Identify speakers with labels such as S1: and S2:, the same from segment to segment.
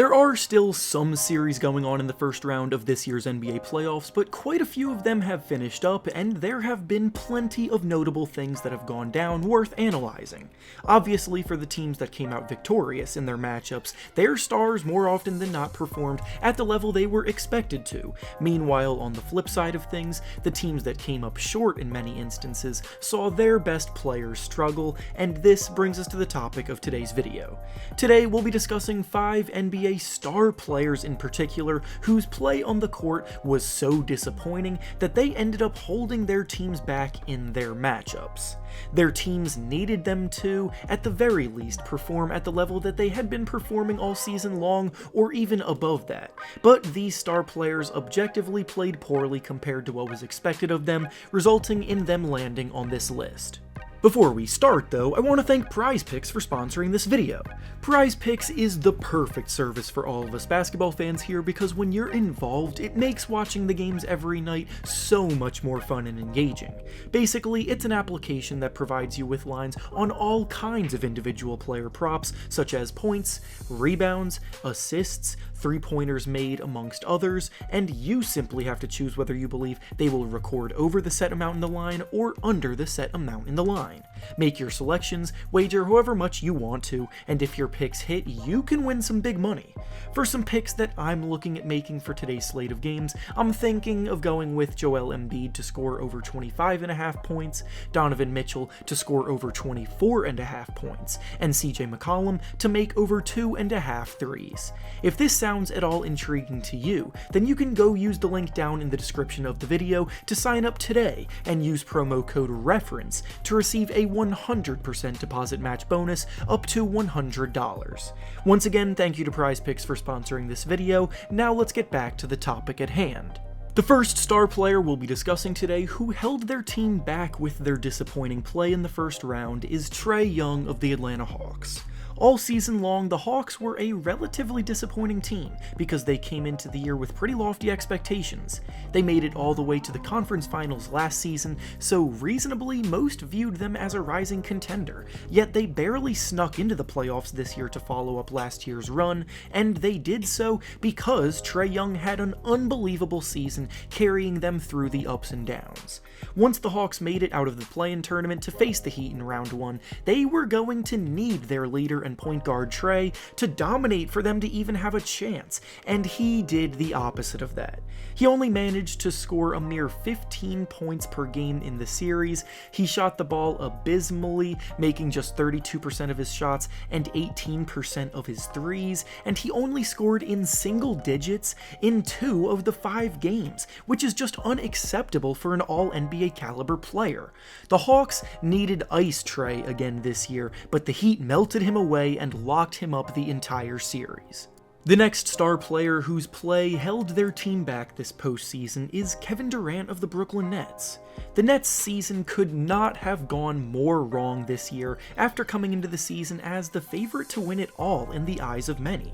S1: There are still some series going on in the first round of this year's NBA playoffs, but quite a few of them have finished up, and there have been plenty of notable things that have gone down worth analyzing. Obviously, for the teams that came out victorious in their matchups, their stars more often than not performed at the level they were expected to. Meanwhile, on the flip side of things, the teams that came up short in many instances saw their best players struggle, and this brings us to the topic of today's video. Today, we'll be discussing 5 NBA star players in particular whose play on the court was so disappointing that they ended up holding their teams back in their matchups. Their teams needed them to, at the very least, perform at the level that they had been performing all season long, or even above that. But these star players objectively played poorly compared to what was expected of them, resulting in them landing on this list. Before we start though, I want to thank PrizePicks for sponsoring this video. PrizePicks is the perfect service for all of us basketball fans here because when you're involved, it makes watching the games every night so much more fun and engaging. Basically, it's an application that provides you with lines on all kinds of individual player props, such as points, rebounds, assists, three-pointers made, amongst others, and you simply have to choose whether you believe they will record over the set amount in the line or under the set amount in the line. Make your selections, wager however much you want to, and if your picks hit, you can win some big money. For some picks that I'm looking at making for today's slate of games, I'm thinking of going with Joel Embiid to score over 25.5 points, Donovan Mitchell to score over 24.5 points, and CJ McCollum to make over 2.5 threes. If this sounds at all intriguing to you, then you can go use the link down in the description of the video to sign up today and use promo code REFERENCE to receive a 100% deposit match bonus up to $100. Once again, thank you to PrizePicks for sponsoring this video. Now let's get back to the topic at hand. The first star player we'll be discussing today who held their team back with their disappointing play in the first round is Trae Young of the Atlanta Hawks. All season long, the Hawks were a relatively disappointing team because they came into the year with pretty lofty expectations. They made it all the way to the conference finals last season, so reasonably most viewed them as a rising contender, yet they barely snuck into the playoffs this year to follow up last year's run, and they did so because Trae Young had an unbelievable season carrying them through the ups and downs. Once the Hawks made it out of the play-in tournament to face the Heat in round 1, they were going to need their leader and point guard Trae to dominate for them to even have a chance, and he did the opposite of that. He only managed to score a mere 15 points per game in the series. He shot the ball abysmally, making just 32% of his shots and 18% of his threes, and he only scored in single digits in 2 of the 5 games, which is just unacceptable for an all-NBA caliber player. The Hawks needed ice Trae again this year, but the Heat melted him away and locked him up the entire series. The next star player whose play held their team back this postseason is Kevin Durant of the Brooklyn Nets. The Nets' season could not have gone more wrong this year after coming into the season as the favorite to win it all in the eyes of many.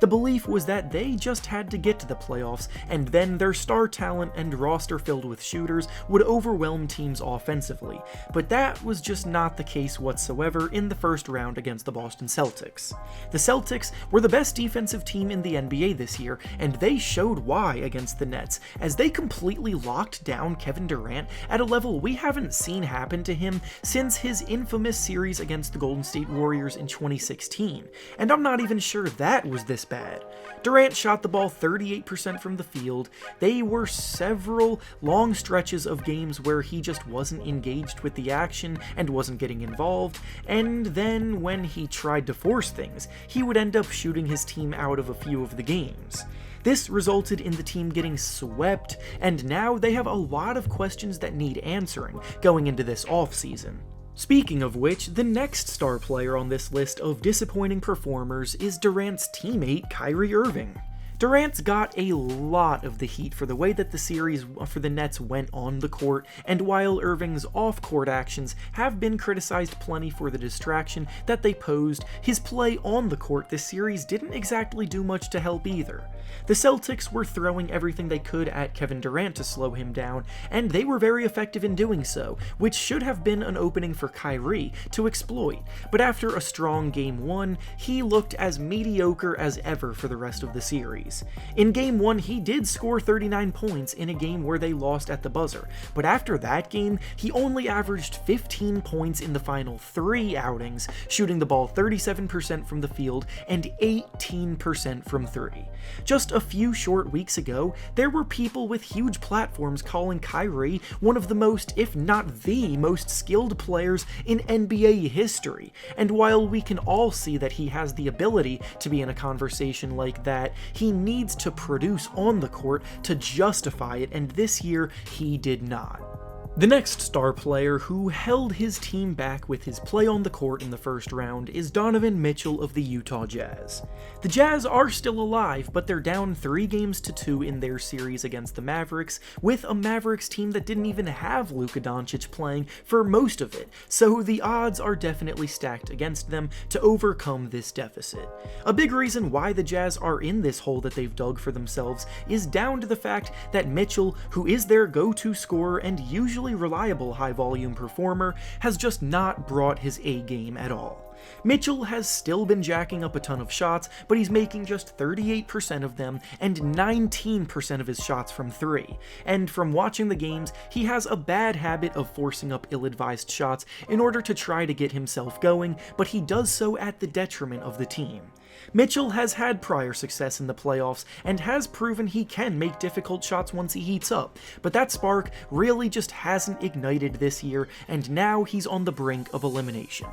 S1: The belief was that they just had to get to the playoffs, and then their star talent and roster filled with shooters would overwhelm teams offensively, but that was just not the case whatsoever in the first round against the Boston Celtics. The Celtics were the best defensive team in the NBA this year, and they showed why against the Nets, as they completely locked down Kevin Durant at a level we haven't seen happen to him since his infamous series against the Golden State Warriors in 2016, and I'm not even sure that was this bad. Durant shot the ball 38% from the field. There were several long stretches of games where he just wasn't engaged with the action and wasn't getting involved, and then when he tried to force things, he would end up shooting his team out of a few of the games. This resulted in the team getting swept, and now they have a lot of questions that need answering going into this offseason. Speaking of which, the next star player on this list of disappointing performers is Durant's teammate Kyrie Irving. Durant's got a lot of the heat for the way that the series for the Nets went on the court, and while Irving's off-court actions have been criticized plenty for the distraction that they posed, his play on the court this series didn't exactly do much to help either. The Celtics were throwing everything they could at Kevin Durant to slow him down, and they were very effective in doing so, which should have been an opening for Kyrie to exploit, but after a strong Game 1, he looked as mediocre as ever for the rest of the series. In Game 1, he did score 39 points in a game where they lost at the buzzer, but after that game, he only averaged 15 points in the final 3 outings, shooting the ball 37% from the field and 18% from 3. Just a few short weeks ago, there were people with huge platforms calling Kyrie one of the most, if not the most skilled players in NBA history, and while we can all see that he has the ability to be in a conversation like that, he needs to produce on the court to justify it, and this year he did not. The next star player who held his team back with his play on the court in the first round is Donovan Mitchell of the Utah Jazz. The Jazz are still alive, but they're down 3-2 in their series against the Mavericks, with a Mavericks team that didn't even have Luka Doncic playing for most of it, so the odds are definitely stacked against them to overcome this deficit. A big reason why the Jazz are in this hole that they've dug for themselves is down to the fact that Mitchell, who is their go-to scorer and usually reliable high-volume performer, has just not brought his A-game at all. Mitchell has still been jacking up a ton of shots, but he's making just 38% of them and 19% of his shots from 3. And from watching the games, he has a bad habit of forcing up ill-advised shots in order to try to get himself going, but he does so at the detriment of the team. Mitchell has had prior success in the playoffs and has proven he can make difficult shots once he heats up, but that spark really just hasn't ignited this year, and now he's on the brink of elimination.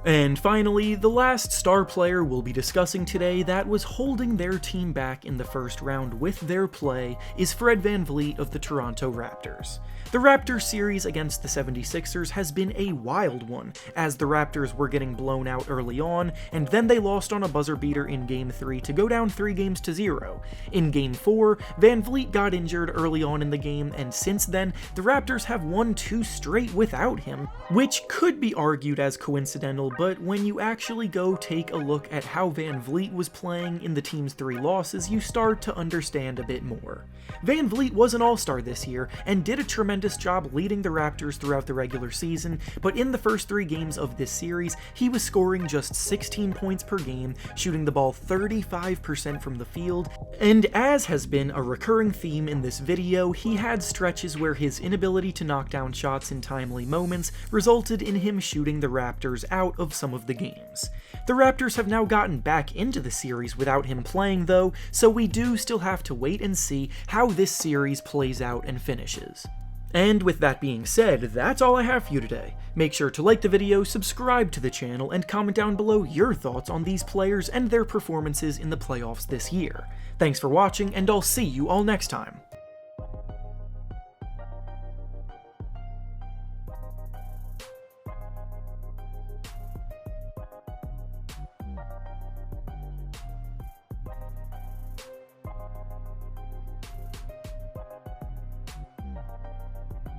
S1: And finally, the last star player we'll be discussing today that was holding their team back in the first round with their play is Fred VanVleet of the Toronto Raptors. The Raptors series against the 76ers has been a wild one, as the Raptors were getting blown out early on, and then they lost on a buzzer beater in Game 3 to go down 3-0. In Game 4, VanVleet got injured early on in the game, and since then, the Raptors have won 2 straight without him, which could be argued as coincidental, but when you actually go take a look at how VanVleet was playing in the team's 3 losses, you start to understand a bit more. VanVleet was an all-star this year, and did a tremendous job leading the Raptors throughout the regular season, but in the first 3 games of this series, he was scoring just 16 points per game, shooting the ball 35% from the field, and as has been a recurring theme in this video, he had stretches where his inability to knock down shots in timely moments resulted in him shooting the Raptors out of some of the games. The Raptors have now gotten back into the series without him playing though, so we do still have to wait and see how this series plays out and finishes. And with that being said, that's all I have for you today. Make sure to like the video, subscribe to the channel, and comment down below your thoughts on these players and their performances in the playoffs this year. Thanks for watching, and I'll see you all next time.